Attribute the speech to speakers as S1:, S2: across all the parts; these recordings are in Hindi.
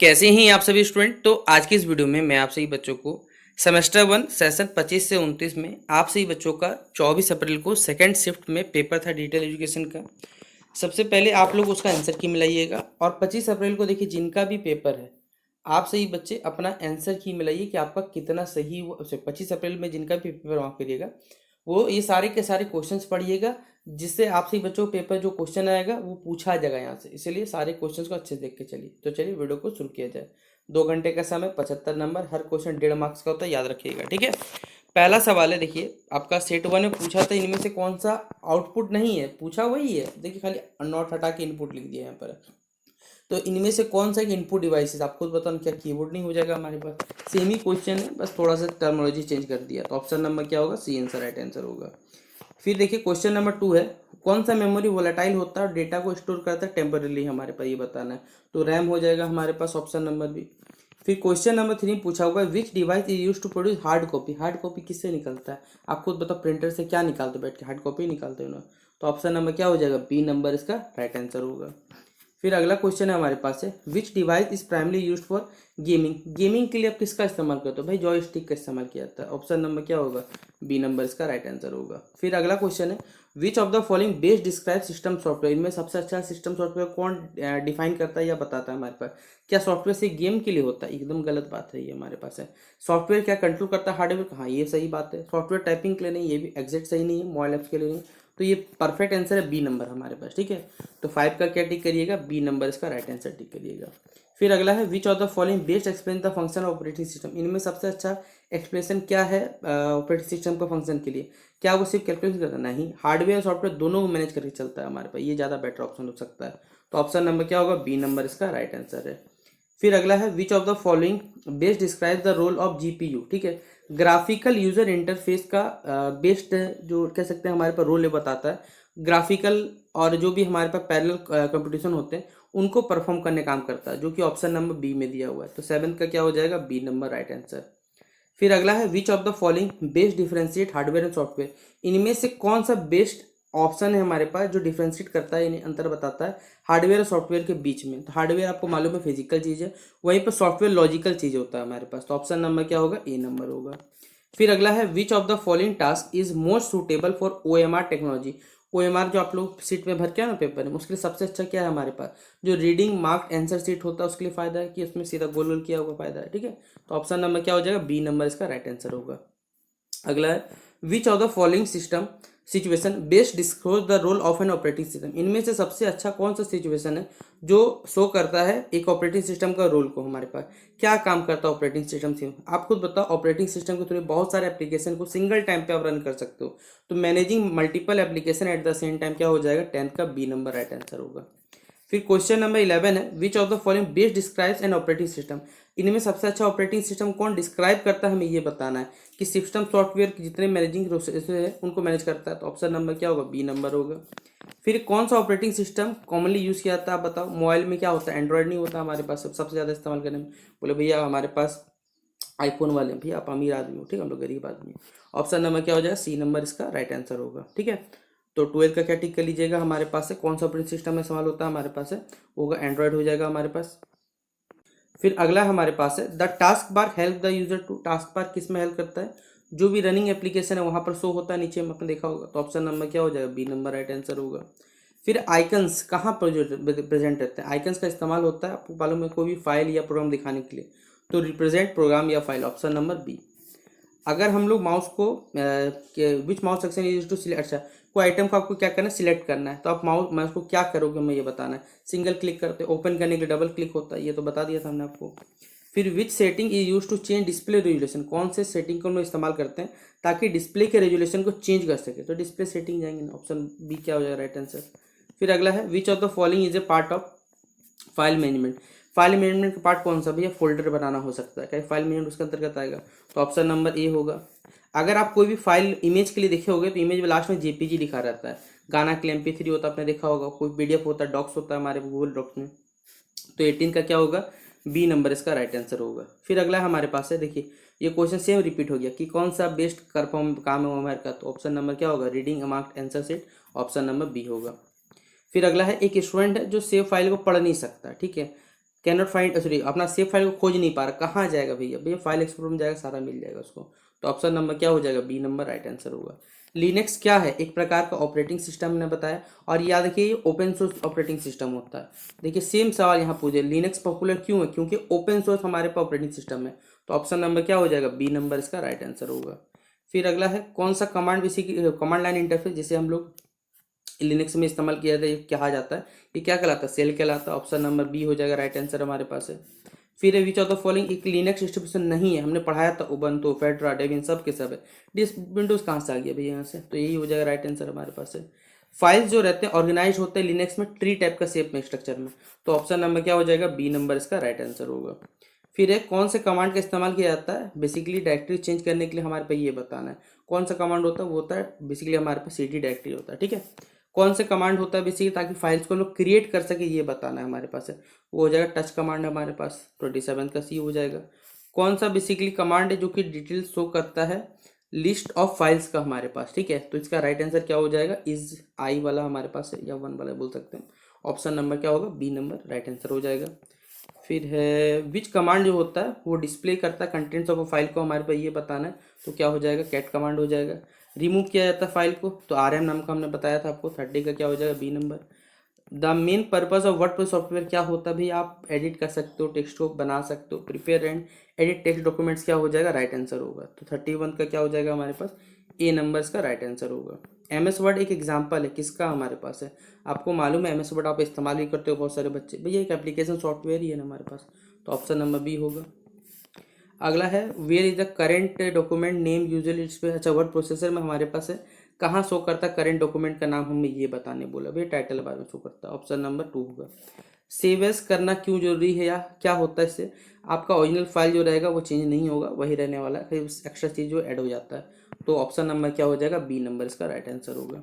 S1: कैसे हैं आप सभी स्टूडेंट। तो आज की इस वीडियो में मैं आप सभी बच्चों को सेमेस्टर 1 सेशन 25 से 29 में आप सभी बच्चों का 24 अप्रैल को सेकंड शिफ्ट में पेपर था डिजिटल एजुकेशन का। सबसे पहले आप लोग उसका आंसर की मिलाइएगा और 25 अप्रैल को देखिए जिनका भी पेपर है आप सही बच्चे अपना आंसर की मिलाइए कि आपका कितना सही हुआ। 25 अप्रैल में जिनका भी पेपर वहाँ करिएगा वो ये सारे के सारे क्वेश्चंस पढ़िएगा, जिससे आप सही बच्चों को पेपर जो क्वेश्चन आएगा वो पूछा जाएगा यहाँ से। इसलिए सारे क्वेश्चंस को अच्छे से देख के चलिए। तो चलिए वीडियो को शुरू किया जाए। 2 घंटे का समय, 75 नंबर, हर क्वेश्चन 1.5 मार्क्स का होता है, याद रखिएगा। ठीक है, पहला सवाल है, देखिए आपका सेट 1 में पूछा था इनमें से कौन सा आउटपुट नहीं है, पूछा वही है। देखिए खाली नॉट हटा के इनपुट लिख दिया यहाँ पर। तो इनमें से कौन सा एक इनपुट डिवाइस है, आपको बताओ ना। क्या कीबोर्ड नहीं हो जाएगा हमारे पास? सेम ही क्वेश्चन है, बस थोड़ा सा टर्मिनोलॉजी चेंज कर दिया। तो ऑप्शन नंबर क्या होगा? सी आंसर, राइट आंसर होगा। फिर देखिए क्वेश्चन नंबर 2 है, कौन सा मेमोरी वोलेटाइल होता है और डेटा को स्टोर करता है टेम्परली, हमारे पास ये बताना है। तो रैम हो जाएगा हमारे पास, ऑप्शन नंबर बी। फिर क्वेश्चन नंबर 3 पूछा हुआ है, which device is use to produce hard copy. Hard copy किससे निकलता है? आप खुद बताओ, प्रिंटर से क्या निकालते बैठ के? हार्ड कॉपी निकालते हो ना। तो ऑप्शन नंबर क्या हो जाएगा? बी नंबर इसका राइट आंसर होगा। फिर अगला क्वेश्चन है हमारे पास है, which device is primarily use for gaming. Gaming के लिए आप किसका इस्तेमाल करते हो भाई? जॉयस्टिक का इस्तेमाल किया जाता है। ऑप्शन नंबर क्या होगा? बी नंबर इसका राइट आंसर होगा। फिर अगला क्वेश्चन है, which of the following best describe system software. इनमें सबसे अच्छा सिस्टम सॉफ्टवेयर कौन डिफाइन करता है या बताता है हमारे पास? क्या सॉफ्टवेयर से गेम के लिए होता है? एकदम गलत बात है, ये हमारे पास है। सॉफ्टवेयर क्या कंट्रोल करता है हार्डवेयर? हाँ ये सही बात है। सॉफ्टवेयर टाइपिंग के लिए नहीं, ये भी एग्जैक्ट सही नहीं है। मोबाइल ऐप्स के लिए नहीं। तो ये परफेक्ट आंसर है बी नंबर हमारे पास। ठीक है, तो 5 का क्या टिक करिएगा? बी नंबर इसका राइट आंसर टिक करिएगा। फिर अगला है, which of the following best explain the function of operating system. इनमें सबसे अच्छा एक्सप्लेनेशन क्या है ऑपरेटिंग सिस्टम का फंक्शन के लिए? क्या वो सिर्फ कैलकुलेशन करता है? नहीं, हार्डवेयर और सॉफ्टवेयर दोनों को मैनेज करके चलता है हमारे पास। ये ज़्यादा बेटर ऑप्शन हो सकता है। तो ऑप्शन नंबर क्या होगा? बी नंबर इसका राइट आंसर है। फिर अगला है, which of the following best describe the role of GPU. ठीक है, ग्राफिकल यूजर इंटरफेस का बेस्ट जो कह सकते हैं हमारे पास रोल ये बताता है। ग्राफिकल और जो भी हमारे पास पैरेलल कंपटीशन होते हैं उनको परफॉर्म करने काम करता है, जो कि ऑप्शन नंबर बी में दिया हुआ है। तो 7 का क्या हो जाएगा? B number right answer. फिर अगला है, which of the following best differentiate hardware and software. इनमें से कौन सा बेस्ट ऑप्शन है हमारे पास जो डिफरेंशिएट करता है, यानी अंतर बताता है हार्डवेयर और सॉफ्टवेयर के बीच में? तो हार्डवेयर आपको मालूम है फिजिकल चीज़ है, वहीं पर सॉफ्टवेयर लॉजिकल चीज़ होता है हमारे पास। तो ऑप्शन नंबर क्या होगा? ए नंबर होगा। फिर अगला है, which of the following task is most suitable for OMR technology. OMR जो आप लोग सीट में भर के ना पेपर में, उसके लिए सबसे अच्छा क्या है हमारे पास? जो रीडिंग मार्क्ड आंसर सीट होता है उसके लिए फायदा है, कि उसमें सीधा गोल गोल किया हुआ फायदा है। ठीक है, तो ऑप्शन नंबर क्या हो जाएगा? बी नंबर इसका राइट आंसर होगा। अगला है, which of the following system situation best disclose the role of an operating system. इनमें से सबसे अच्छा कौन सा सिचुएशन है जो शो करता है एक ऑपरेटिंग सिस्टम का रोल को? हमारे पास क्या काम करता है ऑपरेटिंग सिस्टम से? आप खुद बताओ। ऑपरेटिंग सिस्टम के थ्रू बहुत सारे एप्लीकेशन को सिंगल टाइम पे आप रन कर सकते हो। तो managing multiple application at the same time क्या हो जाएगा? 10 का बी नंबर राइट आंसर होगा। फिर क्वेश्चन नंबर 11 है, which of the following best describes N operating system. इनमें सबसे अच्छा ऑपरेटिंग सिस्टम कौन डिस्क्राइब करता है? हमें ये बताना है कि सिस्टम सॉफ्टवेयर के जितने मैनेजिंग प्रोसेस है उनको मैनेज करता है। तो ऑप्शन नंबर क्या होगा? बी नंबर होगा। फिर कौन सा ऑपरेटिंग सिस्टम कॉमनली यूज किया जाता है? आप बताओ। मोबाइल में क्या होता है? एंड्रॉयड नहीं होता हमारे पास सबसे ज़्यादा इस्तेमाल करने में। बोले भैया हमारे पास आईफोन वाले हैं। भैया आप अमीर आदमी हो, ठीक है, हम लोग गरीब आदमी हैं। ऑप्शन नंबर क्या हो जाएगा? सी नंबर इसका राइट आंसर होगा। ठीक है, तो 12 का क्या टिक कर लीजिएगा? हमारे पास है कौन सा ऑपरेटिंग सिस्टम में इस्तेमाल होता है हमारे पास है, होगा एंड्रॉयड हो जाएगा हमारे पास। फिर अगला हमारे पास है, the task bar help the user to. Task bar किस में हेल्प करता है? जो भी रनिंग एप्लीकेशन है वहां पर शो होता है नीचे में, आपने देखा होगा। तो ऑप्शन नंबर क्या हो जाएगा? बी नंबर राइट आंसर होगा। फिर आइकन्स कहाँ प्रेजेंट रहते हैं? आइकन्स का इस्तेमाल होता है आपको मालूम है कोई भी फाइल या प्रोग्राम दिखाने के लिए। तो रिप्रेजेंट प्रोग्राम या फाइल, ऑप्शन नंबर बी। अगर हम लोग माउस को which mouse section use to select, अच्छा कोई आइटम को आपको क्या करना है? सिलेक्ट करना है। तो आप माउस को क्या करोगे हमें ये बताना है। सिंगल क्लिक करते, ओपन करने के लिए डबल क्लिक होता है, ये तो बता दिया था हमने आपको। फिर which setting is use to change display resolution. कौन से सेटिंग को हम लोग इस्तेमाल करते हैं ताकि डिस्प्ले के रेजुलेशन को चेंज कर सके? तो डिस्प्ले सेटिंग जाएंगे ना, ऑप्शन बी क्या हो जाएगा राइट आंसर। फिर अगला है, which of the following is a part of file management. File management का पार्ट कौन सा? भैया फोल्डर बनाना हो सकता है, क्या फाइल मैनेजमेंट उसके अंतर्गत आएगा? तो ऑप्शन नंबर ए होगा। अगर आप कोई भी फाइल इमेज के लिए देखे होगे तो इमेज में लास्ट में जेपीजी लिखा रहता है। गाना के लिए MP3 होता है, आपने देखा होगा। कोई PDF होता है, डॉक्स होता है हमारे गूगल डॉक्स में। तो 18 का क्या होगा? बी नंबर इसका राइट आंसर होगा। फिर अगला हमारे पास है, देखिए ये क्वेश्चन सेम रिपीट हो गया कि कौन सा बेस्ट परफॉर्म काम है हमारे का। तो ऑप्शन नंबर क्या होगा? Reading marked answer set, option number B होगा। फिर अगला है, एक स्टूडेंट है जो सेव फाइल को पढ़ नहीं सकता, ठीक है, कैन नॉट फाइंड, सॉरी, अपना सेव फाइल को खोज नहीं पा रहा, कहाँ जाएगा भैया? भैया फाइल एक्सप्लोरर में जाएगा, सारा मिल जाएगा उसको। तो ऑप्शन नंबर क्या हो जाएगा? बी नंबर राइट आंसर होगा। लिनक्स क्या है? एक प्रकार का ऑपरेटिंग सिस्टम ने बताया, और याद रखिए ये ओपन सोर्स ऑपरेटिंग सिस्टम होता है। देखिए सेम सवाल यहाँ पूछे, लिनक्स पॉपुलर क्यों है? क्योंकि ओपन सोर्स हमारे पास ऑपरेटिंग सिस्टम है। तो ऑप्शन नंबर क्या हो जाएगा? बी नंबर इसका राइट आंसर होगा। फिर अगला है, कौन सा command basic command line interface जिसे हम लोग लिनक्स में इस्तेमाल किया जाता है, ये कहा जाता है, ये क्या कहलाता है? सेल कहलाता है। ऑप्शन नंबर बी हो जाएगा राइट आंसर हमारे पास है। फिर है विच ऑफ द फॉलोइंग एक लिनक्स डिस्ट्रीब्यूशन नहीं है, हमने पढ़ाया था उबंटू, फेडरा, डेबियन, सब के सब है। डिस विंडोज कहाँ से आ गया भैया? यहाँ से। तो यही हो जाएगा राइट आंसर हमारे पास है। फाइल्स जो रहते हैं ऑर्गेनाइज होते हैं लिनक्स में ट्री टाइप का शेप में, स्ट्रक्चर में। तो ऑप्शन नंबर क्या हो जाएगा? बी नंबर इसका राइट आंसर होगा। फिर है, कौन से कमांड का इस्तेमाल किया जाता है बेसिकली डायरेक्टरी चेंज करने के लिए? हमारे पास ये बताना है कौन सा कमांड होता है। वो होता है बेसिकली हमारे पास cd डायरेक्टरी होता है, ठीक है। कौन से कमांड होता है बेसिकली ताकि फाइल्स को लोग क्रिएट कर सके, ये बताना है हमारे पास है। वो हो जाएगा टच कमांड है हमारे पास, 27 का सी हो जाएगा। कौन सा बेसिकली कमांड है जो कि डिटेल शो करता है लिस्ट ऑफ फाइल्स का हमारे पास, ठीक है। तो इसका राइट आंसर क्या हो जाएगा? इज आई वाला हमारे पास है, या वन वाला बोल सकते हैं। ऑप्शन नंबर क्या होगा? बी नंबर राइट आंसर हो जाएगा। फिर है, विच कमांड जो होता है वो डिस्प्ले करता है कंटेंट्स ऑफ अ फाइल को, हमारे पास ये बताना है। तो क्या हो जाएगा? कैट कमांड हो जाएगा। रिमूव किया जाता है फाइल को, तो आर एम नाम का हमने बताया था आपको। 30 का क्या हो जाएगा? B number. The main purpose of WordPress software क्या होता है भाई? आप एडिट कर सकते हो, टेक्स्ट को बना सकते हो, prepare and edit text documents, क्या हो जाएगा? राइट आंसर होगा। तो 31 का क्या हो जाएगा हमारे पास? ए नंबर्स का राइट आंसर होगा। एम एस वर्ड एक एग्जाम्पल है किसका? हमारे पास है, आपको मालूम है एम एस वर्ड आप इस्तेमाल भी करते हो बहुत सारे बच्चे, भैया एक एप्लीकेशन सॉफ्टवेयर ही है ना हमारे पास। तो ऑप्शन नंबर बी होगा। अगला है, where is the current document name usually it's pay, अच्छा वर्ड प्रोसेसर में हमारे पास है, कहाँ शो करता है करेंट डॉक्यूमेंट का नाम? हमें ये बताने बोला भैया, टाइटल बार में शो करता है। ऑप्शन नंबर 2 होगा। सेव एज करना क्यों जरूरी है, या क्या होता है इससे? आपका ओरिजिनल फाइल जो रहेगा वो चेंज नहीं होगा, वही रहने वाला है, फिर एक्स्ट्रा चीज जो ऐड हो जाता है। तो ऑप्शन नंबर क्या हो जाएगा? बी नंबर इसका राइट आंसर होगा।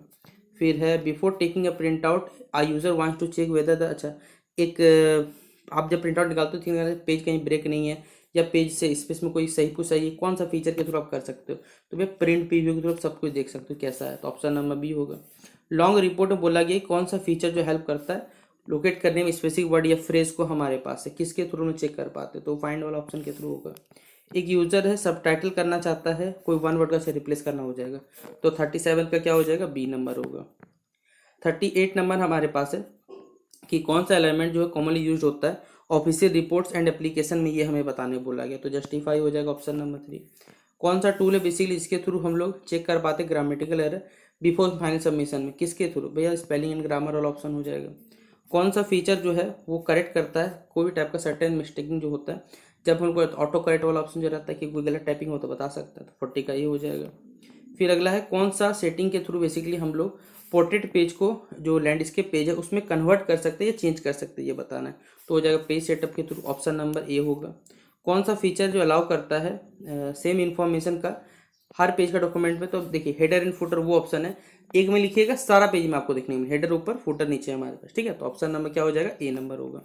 S1: फिर है, before taking a print out a user wants to check whether the, अच्छा एक आप जब प्रिंट आउट निकालते हो पेज कहीं ब्रेक नहीं है, या पेज से स्पेस में कोई सही कुछ सही है, कौन सा फीचर के थ्रू आप कर सकते हो? तो भैया प्रिंट प्रीव्यू के थ्रू आप सब कुछ देख सकते हो कैसा है। तो ऑप्शन नंबर बी होगा। लॉन्ग रिपोर्ट में बोला गया कौन सा फीचर जो हेल्प करता है लोकेट करने में स्पेसिफिक वर्ड या फ्रेज को हमारे पास है, किसके थ्रू में चेक कर पाते? तो फाइंड वाला ऑप्शन के थ्रू होगा। एक यूजर है सबटाइटल करना चाहता है, कोई वन वर्ड का से रिप्लेस करना हो जाएगा। तो 37 का क्या हो जाएगा? बी नंबर होगा। 38 नंबर हमारे पास है कि कौन सा एलिमेंट जो है कॉमनली यूज होता है ऑफिशियल रिपोर्ट्स एंड एप्लीकेशन में, ये हमें बताने बोला गया। तो जस्टिफाई हो जाएगा ऑप्शन नंबर 3। कौन सा टूल है बेसिकली इसके थ्रू हम लोग चेक कर पाते grammatical error before final submission में, किसके थ्रू? भैया स्पेलिंग एंड ग्रामर वाला ऑप्शन हो जाएगा। कौन सा फीचर जो है वो करेक्ट करता है कोई भी टाइप का सर्टेन मिस्टेकिंग जो होता है, जब हमको ऑटो करेक्ट वाला ऑप्शन जो रहता है कि कोई गलत टाइपिंग हो तो बता सकता है। तो 40 का ये हो जाएगा। फिर अगला है, कौन सा सेटिंग के थ्रू बेसिकली हम लोग पोर्ट्रेट पेज को, जो लैंडस्केप पेज है उसमें कन्वर्ट कर सकते हैं या चेंज कर सकते हैं, ये बताना है। तो हो जाएगा पेज सेटअप के थ्रू, ऑप्शन नंबर ए होगा। कौन सा फीचर जो अलाउ करता है सेम इन्फॉर्मेशन का हर पेज का डॉक्यूमेंट में? तो देखिए हेडर एंड फुटर वो ऑप्शन है, एक में लिखिएगा सारा पेज में आपको देखने में, हेडर ऊपर फुटर नीचे हमारे पास, ठीक है। तो ऑप्शन नंबर क्या हो जाएगा? ए नंबर होगा।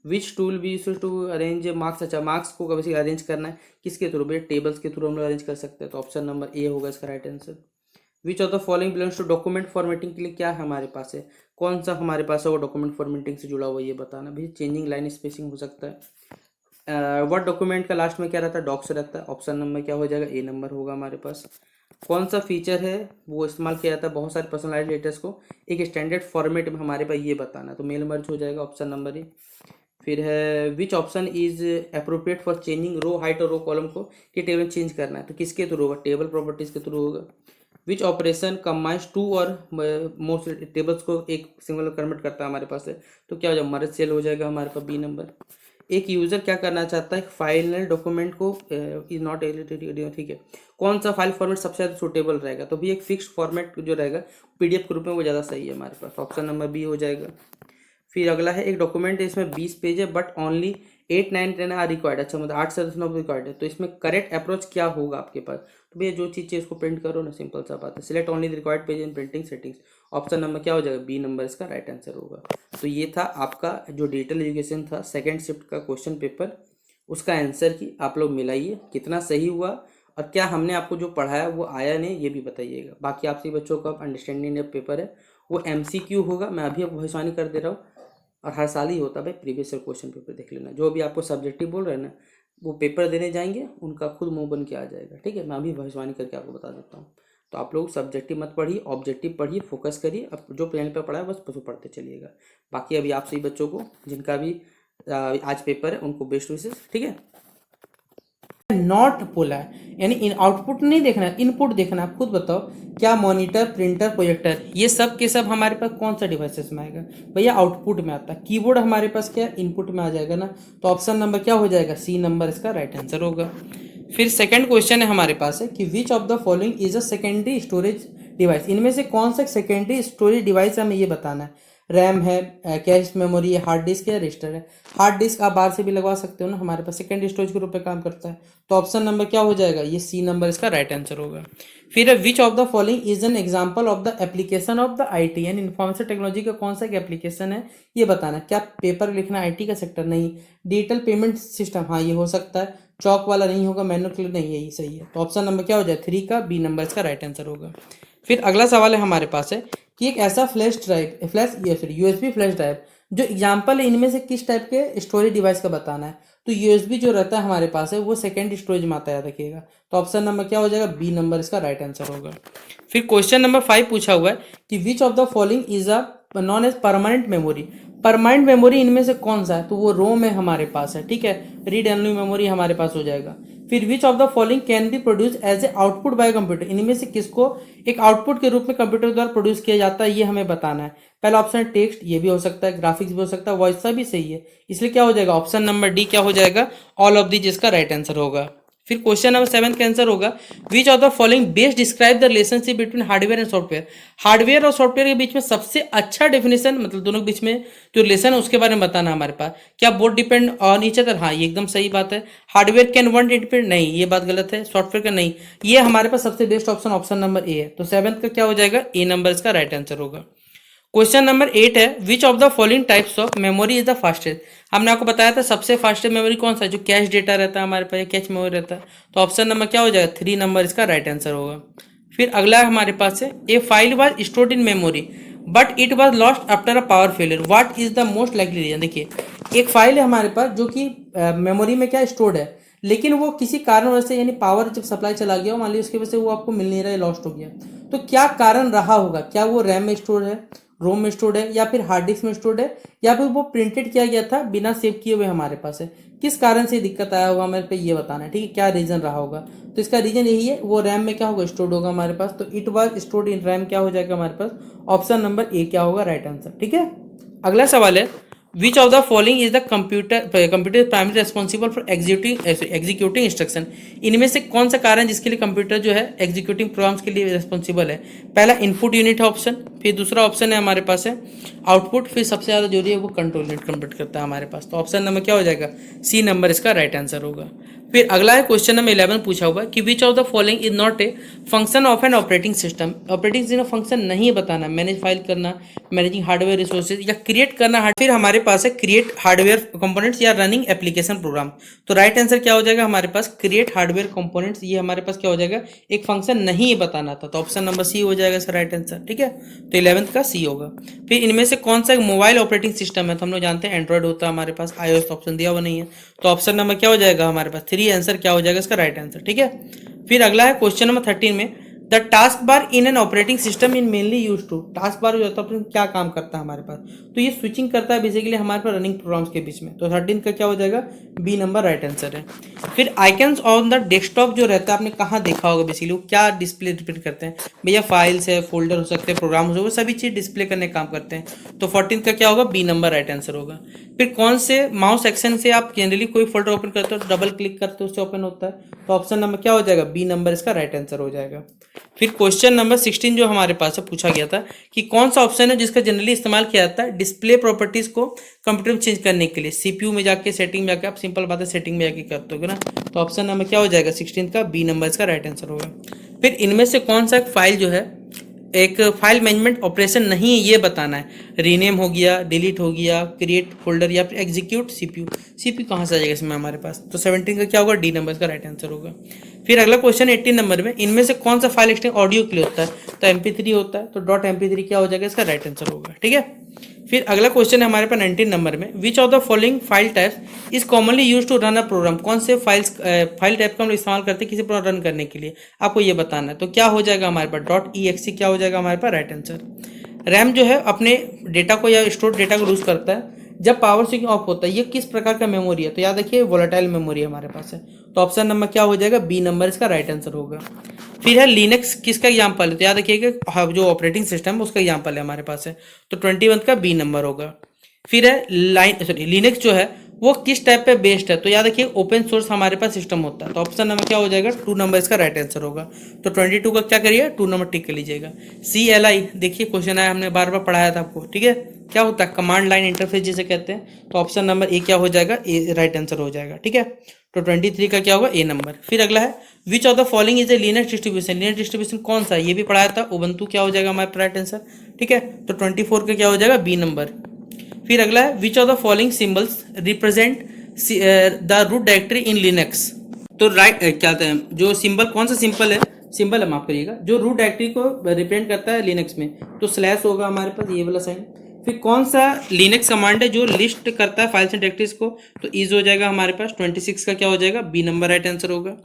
S1: Which tool be use to arrange marks, अच्छा मार्क्स को कभी अरेंज करना है किसके थ्रू? भैया टेबल्स के थ्रू हम लोग अरेंज कर सकते हैं। तो ऑप्शन नंबर ए होगा इसका right answer. Which of the following belongs to document formatting के लिए क्या है हमारे पास है, कौन सा हमारे पास है वो डॉक्यूमेंट फॉर्मेटिंग से जुड़ा हुआ, ये बताना। भाई चेंजिंग लाइन स्पेसिंग हो सकता है। वर्ड डॉक्यूमेंट का लास्ट में क्या रहता है? डॉक्स रहता है। ऑप्शन नंबर क्या हो जाएगा? ए नंबर होगा हमारे पास। कौन सा फीचर है वो इस्तेमाल किया जाता है बहुत सारे पर्सनलाइज्ड लेटर्स को एक स्टैंडर्ड फॉर्मेट में, हमारे पास ये बताना है। तो मेल मर्ज हो जाएगा ऑप्शन नंबर ए। फिर है, which option is appropriate for changing row height और रो कॉलम को, कि टेबल चेंज करना है तो किसके थ्रू होगा? टेबल प्रॉपर्टीज के थ्रू होगा। विच ऑपरेशन कंबाइंस टू और मोस्ट टेबल्स को एक सिंगल कन्वर्ट करता है हमारे पास है? तो क्या हो जाएगा? मर्ज सेल हो जाएगा हमारे पास, बी नंबर। एक यूजर क्या करना चाहता है फाइनल डॉक्यूमेंट को इज नॉट एलिजिबल, ठीक है, कौन सा फाइल फॉर्मेट सबसे ज़्यादा सुटेबल रहेगा? तो भी एक फिक्स्ड फॉर्मेट जो रहेगा पीडीएफ के रूप में वो ज़्यादा सही है हमारे पास। ऑप्शन नंबर बी हो जाएगा। फिर अगला है, एक डॉक्यूमेंट है इसमें 20 पेज है बट ओनली 8, 9, 10 आर रिक्वायर्ड, अच्छा मतलब 8 से 10 नंबर रिक्वायर्ड है, तो इसमें करेक्ट अप्रोच क्या होगा आपके पास? तो भैया जो चीज़ चाहिए इसको प्रिंट करो ना, सिंपल सा बात है। Select only the required page in printing settings, option number क्या हो जाएगा? बी नंबर इसका राइट आंसर होगा। तो ये था आपका जो डिजिटल एजुकेशन था सेकेंड शिफ्ट का क्वेश्चन पेपर, उसका आंसर की आप लोग मिलाइए कितना सही हुआ, और क्या हमने आपको जो पढ़ाया वो आया नहीं ये भी बताइएगा। बाकी आप सभी बच्चों का अंडरस्टैंडिंग पेपर है वो MCQ होगा, मैं अभी आपको भविष्यवाणी कर दे रहा हूँ। और हर साल ही होता है भाई, प्रीवियस ईयर क्वेश्चन पेपर देख लेना। जो भी आपको सब्जेक्टिव बोल रहे हैं ना, वो पेपर देने जाएंगे उनका खुद मुंह बन के आ जाएगा, ठीक है। मैं अभी भविष्यवाणी करके आपको बता देता हूँ। तो आप लोग सब्जेक्टिव मत पढ़िए, ऑब्जेक्टिव पढ़िए, फोकस करिए। अब जो प्लान पर पढ़ा है बस उसको पढ़ते चलिएगा। बाकी अभी आप सभी बच्चों को जिनका भी आज पेपर है उनको बेस्ट विशेष, ठीक है। नॉट बोला है, यानी इन आउटपुट नहीं देखना है, इनपुट देखना है। आप खुद बताओ, क्या मॉनिटर, प्रिंटर, प्रोजेक्टर, ये सब के सब हमारे पास कौन सा डिवाइसेस में आएगा भैया? आउटपुट में आता है। कीबोर्ड हमारे पास क्या इनपुट में आ जाएगा ना। तो ऑप्शन नंबर क्या हो जाएगा? सी नंबर इसका राइट आंसर होगा। फिर सेकंड क्वेश्चन है हमारे पास है कि which of the following is a secondary storage device. इनमें से कौन सा सेकेंडरी स्टोरेज डिवाइस हमें ये बताना है। रैम है, कैश मेमोरी है, हार्ड डिस्क है, रजिस्टर है। हार्ड डिस्क आप बाहर से भी लगवा सकते हो ना, हमारे पास सेकेंडरी स्टोरेज के रूप में काम करता है। तो ऑप्शन नंबर क्या हो जाएगा? ये सी नंबर इसका राइट आंसर होगा। फिर which of the following is an example of the application of the IT, यानी इन्फॉर्मेशन टेक्नोलॉजी का कौन सा एप्लीकेशन है ये बताना। क्या पेपर लिखना आईटी का सेक्टर? नहीं। डिजिटल पेमेंट सिस्टम, हाँ ये हो सकता है। चौक वाला नहीं होगा, मैनुअल नहीं, यही सही है। तो ऑप्शन नंबर क्या हो जाए? 3 का बी नंबर इसका राइट आंसर होगा। फिर अगला सवाल है हमारे पास है कि एक ऐसा flash drive, USB flash drive जो एग्जाम्पल है, इनमें से किस टाइप के स्टोरेज डिवाइस का बताना है। तो यूएसबी जो रहता है हमारे पास है वो सेकेंड स्टोरेज में आता है, याद रखिएगा। तो ऑप्शन नंबर क्या हो जाएगा? बी नंबर इसका राइट आंसर होगा। फिर क्वेश्चन नंबर 5 पूछा हुआ है कि which of the following is a non as permanent memory. Permanent memory इनमें से कौन सा है? तो वो रोम है हमारे पास है, ठीक है। रीड ओनली मेमोरी हमारे पास हो जाएगा। फिर which of the following can be produce as a output by computer. इनमें से किसको एक आउटपुट के रूप में कंप्यूटर द्वारा प्रोड्यूस किया जाता है, ये हमें बताना है। पहला ऑप्शन है टेक्स्ट, ये भी हो सकता है, ग्राफिक्स भी हो सकता है, वॉइस भी सही है। इसलिए क्या हो जाएगा? ऑप्शन नंबर डी क्या हो जाएगा? ऑल ऑफ दी, जिसका राइट आंसर होगा। फिर क्वेश्चन नंबर 7 का आंसर होगा विच of the following best describe the relationship between hardware and software. Hardware और सॉफ्टवेयर के बीच में सबसे अच्छा डेफिनेशन, मतलब दोनों के बीच में जो रिलेशन है उसके बारे में बताना हमारे पास। क्या both depend on each other? हाँ ये एकदम सही बात है। Hardware can one depend? नहीं, ये बात गलत है। सॉफ्टवेयर का नहीं, ये हमारे पास सबसे best option option number A है। तो 7 का क्या हो जाएगा? ए नंबर इसका राइट आंसर होगा। क्वेश्चन नंबर 8 है which of the following types of memory is the fastest. हमने आपको बताया था सबसे फास्टेस्ट मेमोरी कौन सा है? जो कैश डेटा रहता है हमारे पास, कैश मेमोरी रहता है। तो ऑप्शन नंबर क्या हो जाएगा? 3 नंबर इसका राइट आंसर होगा। फिर अगला हमारे पास है a file was stored in memory but it was lost after a power failure, what is the most likely reason. देखिए, एक फाइल है हमारे पास जो कि मेमोरी में क्या स्टोर्ड है, लेकिन वो किसी कारण वजह से, यानी पावर जब सप्लाई चला गया, मान लीजिए उसकी वजह से वो आपको मिल नहीं रहा है, लॉस्ट हो गया। तो क्या कारण रहा होगा? क्या वो रैम में स्टोर है, रोम में स्टोर्ड है, या फिर हार्ड डिस्क में स्टोर्ड है, या फिर वो प्रिंटेड किया गया था बिना सेव किए हुए हमारे पास है। किस कारण से दिक्कत आया होगा हमारे पे, ये बताना है, ठीक है। क्या रीजन रहा होगा? तो इसका रीजन यही है, वो रैम में क्या होगा? स्टोर्ड होगा हमारे पास। तो it was stored in RAM क्या हो जाएगा हमारे पास? ऑप्शन नंबर ए क्या होगा राइट आंसर, ठीक है। अगला सवाल है which of the following is the computer primary responsible for executing instruction. इनमें से कौन सा कारण जिसके लिए कंप्यूटर जो है एग्जीक्यूटिंग प्रोग्राम्स के लिए रेस्पॉन्सिबल है? पहला इनपुट यूनिट है ऑप्शन, फिर दूसरा ऑप्शन है हमारे पास है आउटपुट, फिर सबसे ज्यादा जरूरी है वो कंट्रोल यूनिट कंप्यूट करता है हमारे पास। तो ऑप्शन नंबर क्या हो जाएगा? सी नंबर इसका राइट आंसर होगा। फिर अगला है क्वेश्चन नंबर 11 पूछा हुआ कि which of the following is not a function of an operating system. Operating system function नहीं है बताना, मैनेज फाइल करना, मैनेजिंग हार्डवेयर रिसोर्सेज, या क्रिएट करना। फिर हमारे पास है क्रिएट हार्डवेयर कंपोनेंट्स या रनिंग एप्लीकेशन प्रोग्राम। तो राइट आंसर क्या हो जाएगा हमारे पास? क्रिएट हार्डवेयर कंपोनेंट्स, ये हमारे पास क्या हो जाएगा? एक फंक्शन नहीं है बताना था। तो ऑप्शन नंबर सी हो जाएगा इसका राइट आंसर, ठीक है। तो 11th का सी होगा। फिर इनमें से कौन सा मोबाइल ऑपरेटिंग सिस्टम है? तो हम लोग जानते हैं एंड्रॉइड होता है हमारे पास, iOS ऑप्शन दिया हुआ नहीं है। तो ऑप्शन नंबर क्या हो जाएगा हमारे पास? 3 आंसर क्या हो जाएगा इसका राइट आंसर, ठीक है। फिर अगला है क्वेश्चन नंबर 13 में the task bar in an operating system in mainly use to. Task bar जो होता है क्या काम करता है हमारे पास? तो ये स्विचिंग करता है बेसिकली हमारे पास रनिंग प्रोग्राम्स के बीच में। तो 13 का क्या हो जाएगा? बी नंबर राइट आंसर है। फिर आइकन्स ऑन द डेस्कटॉप जो रहता है आपने कहाँ देखा होगा बेसिकली, वो क्या डिस्प्ले रिप्रेजेंट करते हैं भैया? फाइल्स है, फोल्डर हो सकते हैं, प्रोग्राम हो सकते हैं, सभी चीज डिस्प्ले करने का काम करते हैं। तो 14 का क्या होगा? बी नंबर राइट आंसर होगा। फिर कौन से माउस एक्शन से आप जनरली कोई फोल्डर ओपन करते हो तो डबल क्लिक करते हो उससे ओपन होता है? तो ऑप्शन नंबर क्या हो जाएगा? बी नंबर इसका राइट आंसर हो जाएगा। फिर क्वेश्चन नंबर 16 जो हमारे पास है पूछा गया था कि कौन सा ऑप्शन है जिसका जनरली इस्तेमाल किया जाता है डिस्प्ले प्रॉपर्टीज को कंप्यूटर में चेंज करने के लिए? सीपीयू में जाके सेटिंग में जाके, आप सिंपल बात है सेटिंग में जाके करते हो ना। तो ऑप्शन नंबर क्या हो जाएगा? 16 का बी नंबर इसका राइट आंसर होगा। फिर इनमें से कौन सा फाइल जो है एक फाइल मैनेजमेंट ऑपरेशन नहीं है ये बताना है? रीनेम हो गया, डिलीट हो गया, क्रिएट फोल्डर, या फिर एग्जीक्यूट सीपीयू। सीपीयू कहाँ से आ जाएगा इसमें हमारे पास? तो 17 का क्या होगा? डी नंबर का राइट आंसर होगा। फिर अगला क्वेश्चन 18 नंबर में इनमें से कौन सा फाइल एक्सटेंशन ऑडियो के लिए होता है? तो MP3 होता है, तो .mp3 क्या हो जाएगा इसका राइट आंसर होगा, ठीक है। फिर अगला क्वेश्चन है हमारे पास 19 नंबर में, which of the following file types is commonly use to run a program. कौन से फाइल टाइप का हम लोग इस्तेमाल करते हैं किसी प्रोग्राम रन करने के लिए, आपको ये बताना है। तो क्या हो जाएगा हमारे पास डॉट ई एक्स क्या हो जाएगा हमारे पास राइट आंसर। रैम जो है अपने डेटा को या स्टोर डेटा को यूज करता है जब पावर स्विच ऑफ होता है। ये किस प्रकार का मेमोरी है, तो याद रखिए वोलेटाइल मेमोरी हमारे पास है। तो ऑप्शन नंबर क्या हो जाएगा, बी नंबर इसका राइट आंसर होगा। फिर है लिनक्स किसका एग्जाम्पल है, तो याद रखिएगा जो ऑपरेटिंग सिस्टम है उसका एग्जाम्पल है हमारे पास है। तो 21 का बी नंबर होगा। फिर है लिनक्स जो है वो किस टाइप पे बेस्ड है, तो याद रखिए ओपन सोर्स हमारे पास सिस्टम होता है। तो ऑप्शन नंबर क्या हो जाएगा, 2 नंबर इसका राइट आंसर होगा। तो 22 का क्या करिए, 2 नंबर टिक कर लीजिएगा। CLI देखिए क्वेश्चन आया, हमने बार बार पढ़ाया था आपको, ठीक है। क्या होता है, कमांड लाइन इंटरफेस जिसे कहते हैं। तो ऑप्शन नंबर ए क्या हो जाएगा, ए राइट आंसर हो जाएगा, ठीक है। तो 23 का क्या होगा, ए नंबर। फिर अगला है which of the following is a Linux distribution. Linux distribution कौन सा है, ये भी पढ़ाया था, उबंटू क्या हो जाएगा हमारा राइट आंसर, ठीक है। तो 24 का क्या हो जाएगा, बी नंबर। फिर अगला है which of the following symbols represent the root directory in Linux. तो राइट क्या कहते हैं, जो सिंबल कौन सा सिंबल है माफ करिएगा, जो रूट डायरेक्टरी को रिप्रेजेंट करता है लिनक्स में, तो स्लैश होगा हमारे पास ये वाला साइन। फिर कौन सा लिनक्स कमांड है जो लिस्ट करता है फाइल्स एंड डायरेक्टरीज को, तो इज हो जाएगा हमारे पास। 26 का क्या हो जाएगा, बी नंबर राइट आंसर होगा।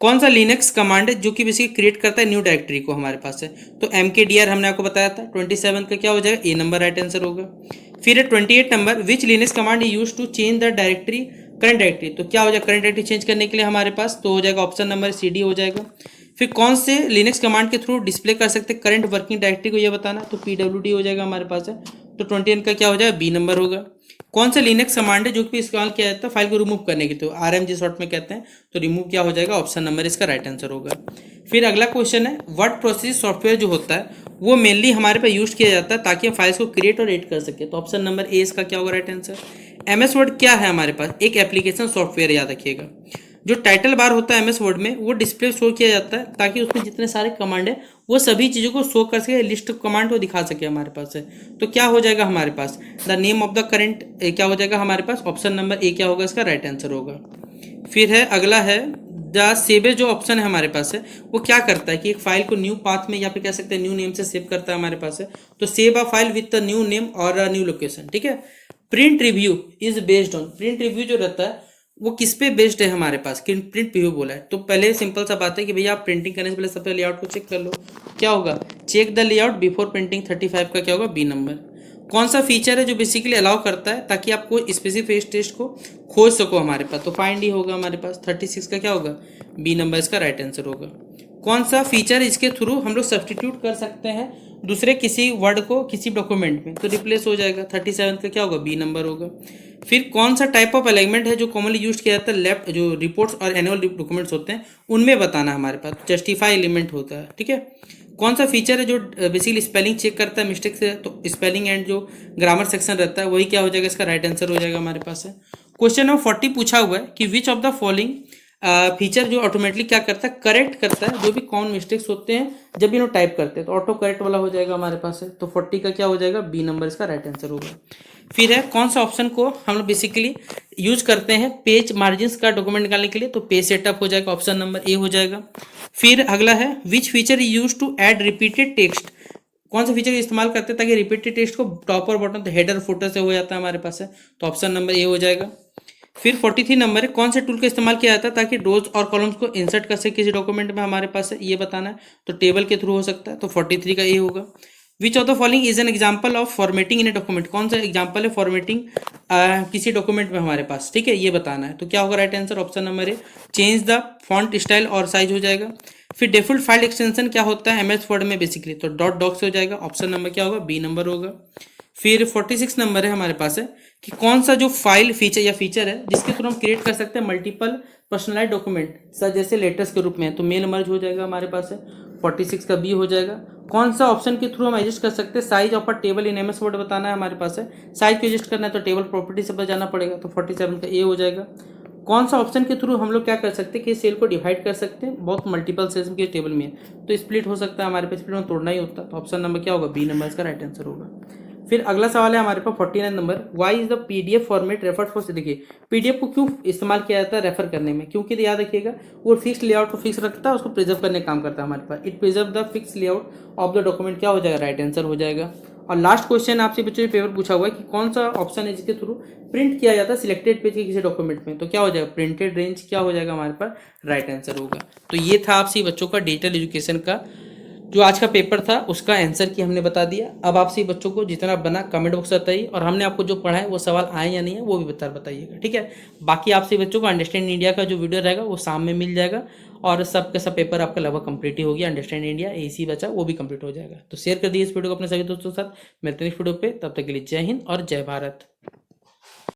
S1: कौन सा लिनक्स कमांड है जो कि बेसिकली क्रिएट करता है न्यू डायरेक्टरी को, हमारे पास है। तो MKDR हमने आपको बताया था। 27 का क्या हो जाएगा, ए नंबर राइट आंसर होगा। फिर है 28 number, which Linux command use to change the directory current directory. तो क्या हो जाएगा, करंट डायरेक्टरी चेंज करने के लिए हमारे पास तो हो जाएगा ऑप्शन नंबर CD हो जाएगा। फिर कौन से लिनक्स कमांड के थ्रू डिस्प्ले कर सकते हैं करंट वर्किंग डायरेक्टरी को, ये बताना। तो PWD हो जाएगा हमारे पास है। तो 21 का क्या हो जाएगा, बी नंबर होगा। कौन सा लिनक्स कमांड है जो कि इस्तेमाल किया जाता है फाइल को रिमूव करने की, तो RMG शॉर्ट में कहते हैं। तो रिमूव क्या हो जाएगा, ऑप्शन नंबर इसका राइट आंसर होगा। फिर अगला क्वेश्चन है वर्ड प्रोसेस सॉफ्टवेयर जो होता है वो मेनली हमारे पास यूज किया जाता है ताकि हम फाइल्स को क्रिएट और एडिट कर सके। तो ऑप्शन नंबर ए इसका क्या होगा राइट आंसर। MS वर्ड क्या है हमारे पास, एक एप्लीकेशन सॉफ्टवेयर, याद रखिएगा। जो टाइटल बार होता है MS वर्ड में वो डिस्प्ले शो किया जाता है ताकि उसमें जितने सारे कमांड है वो सभी चीज़ों को शो कर सके, लिस्ट कमांड को दिखा सके हमारे पास है। तो क्या हो जाएगा हमारे पास, the name of the current क्या हो जाएगा हमारे पास, ऑप्शन नंबर ए क्या होगा इसका राइट आंसर होगा। फिर है अगला है द सेव जो ऑप्शन है हमारे पास है वो क्या करता है कि एक फाइल को न्यू पाथ में या फिर कह सकते हैं न्यू नेम से सेव करता है हमारे पास है। तो save a file with the new name और न्यू लोकेशन, ठीक है। Print review is based on, print review जो रहता है वो किस पे बेस्ड है हमारे पास, कि प्रिंट रिव्यू बोला है। तो पहले सिंपल सा बात है कि भैया आप प्रिंटिंग करने से पहले सबसे लेआउट को चेक कर लो। क्या होगा, check the layout before printing. 35 का क्या होगा, बी नंबर। कौन सा फीचर है जो बेसिकली अलाउ करता है ताकि आप कोई स्पेसिफिक टेस्ट को खोज सको हमारे पास, तो फाइंड ही होगा हमारे पास। 36 का क्या होगा, बी नंबर इसका राइट आंसर होगा। कौन सा फीचर इसके थ्रू हम लोग सब्सटीट्यूट कर सकते हैं दूसरे किसी वर्ड को किसी डॉक्यूमेंट में, तो रिप्लेस हो जाएगा। 37 का क्या होगा, बी नंबर होगा। फिर कौन सा टाइप ऑफ अलाइनमेंट है जो कॉमनली यूज किया जाता है लेफ्ट, जो रिपोर्ट्स और एनुअल डॉक्यूमेंट्स होते हैं उनमें बताना हमारे पास, जस्टिफाई एलिमेंट होता है, ठीक है। कौन सा फीचर है जो बेसिकली स्पेलिंग चेक करता है मिस्टेक से, तो स्पेलिंग एंड जो ग्रामर सेक्शन रहता है वही क्या हो जाएगा, इसका राइट आंसर हो जाएगा हमारे पास है। क्वेश्चन नंबर 40 पूछा हुआ है कि which of the following feature जो ऑटोमेटिकली क्या करता है, करेक्ट करता है जो भी कॉमन मिस्टेक्स होते हैं जब भी लोग टाइप करते हैं, तो ऑटो करेक्ट वाला हो जाएगा हमारे पास है। तो 40 का क्या हो जाएगा, बी नंबर इसका राइट आंसर होगा। फिर है कौन सा ऑप्शन को हम लोग बेसिकली यूज करते हैं पेज मार्जिन का डॉक्यूमेंट निकालने के लिए, तो पेज सेटअप हो जाएगा, ऑप्शन नंबर ए हो जाएगा। फिर अगला है which feature use to add repeated text, कौन सा फीचर इस्तेमाल करते हैं ताकि रिपीटेड टेक्स्ट को टॉप और बॉटम हेडर फुटर से हो जाता है हमारे पास है, तो ऑप्शन नंबर ए हो जाएगा। फिर 43 नंबर है कौन से टूल का इस्तेमाल किया जाता है ताकि रोज और कॉलम्स को इंसर्ट कर सके किसी डॉक्यूमेंट में हमारे पास है, ये बताना है। तो टेबल के थ्रू हो सकता है, तो 43 का ए होगा। विच of the following is an example of formatting in a document, कौन सा एग्जाम्पल है फॉर्मेटिंग किसी डॉक्यूमेंट में हमारे पास, ठीक है, ये बताना है। तो क्या होगा right answer, option number A change the font style और साइज हो जाएगा। फिर डिफॉल्ट फाइल एक्सटेंशन क्या होता है MS वर्ड में बेसिकली, तो डॉट डॉक से हो जाएगा, ऑप्शन नंबर क्या होगा, बी नंबर होगा। फिर 46 नंबर है हमारे पास है कि कौन सा जो फाइल फीचर है जिसके थ्रू हम क्रिएट कर सकते हैं मल्टीपल पर्सनलाइज डॉक्यूमेंट सर, जैसे लेटर्स के रूप में, तो मेल मर्ज हो जाएगा हमारे पास है। 46 का बी हो जाएगा। कौन सा ऑप्शन के थ्रू हम एडजस्ट कर सकते हैं size of a table in MS word, बताना है हमारे पास है। साइज को एडजस्ट करना है तो टेबल प्रॉपर्टी से जाना पड़ेगा, तो 47 का ए हो जाएगा। कौन सा ऑप्शन के थ्रू हम लोग क्या कर सकते हैं कि सेल को डिवाइड कर सकते हैं, बहुत मल्टीपल सेल्स के टेबल में, तो स्प्लिट हो सकता है हमारे पास, स्प्लिट में तोड़ना ही होता है, तो ऑप्शन नंबर क्या होगा, बी नंबर इसका राइट आंसर होगा। फिर अगला सवाल है हमारे पास 49 number, why is the PDF format referred for, देखिए PDF को क्यों इस्तेमाल किया जाता है रेफर करने में, क्योंकि याद रखिएगा वो फिक्स लेआउट को फिक्स रखता है, उसको प्रिजर्व करने का काम करता है हमारे पास। It preserve the fix layout of the document, क्या हो जाएगा राइट आंसर हो जाएगा। और लास्ट क्वेश्चन आपसे बच्चों पेपर पूछा हुआ है कि कौन सा ऑप्शन है जिसके थ्रू प्रिंट किया जाता है सिलेक्टेड पेज के किसी डॉक्यूमेंट में, तो क्या हो जाएगा प्रिंटेड रेंज क्या हो जाएगा हमारे पास राइट आंसर होगा। तो ये था आपसे बच्चों का डिजिटल एजुकेशन का जो आज का पेपर था उसका आंसर की हमने बता दिया। अब आपसे बच्चों को जितना बना कमेंट बॉक्स बताइए और हमने आपको जो पढ़ा है वो सवाल आए या नहीं है वो भी बताइएगा, ठीक है। बाकी आपसे बच्चों को अंडरस्टैंड इंडिया का जो वीडियो रहेगा वो शाम में मिल जाएगा और सब का सब पेपर आपका लगभग कंप्लीट ही हो गया। अंडरस्टैंड इंडिया एसी बचा वो भी कंप्लीट हो जाएगा। तो शेयर कर दिए इस वीडियो को अपने सभी दोस्तों के साथ। मिलते हैं इस वीडियो पे, तब तक के लिए जय हिंद और जय भारत।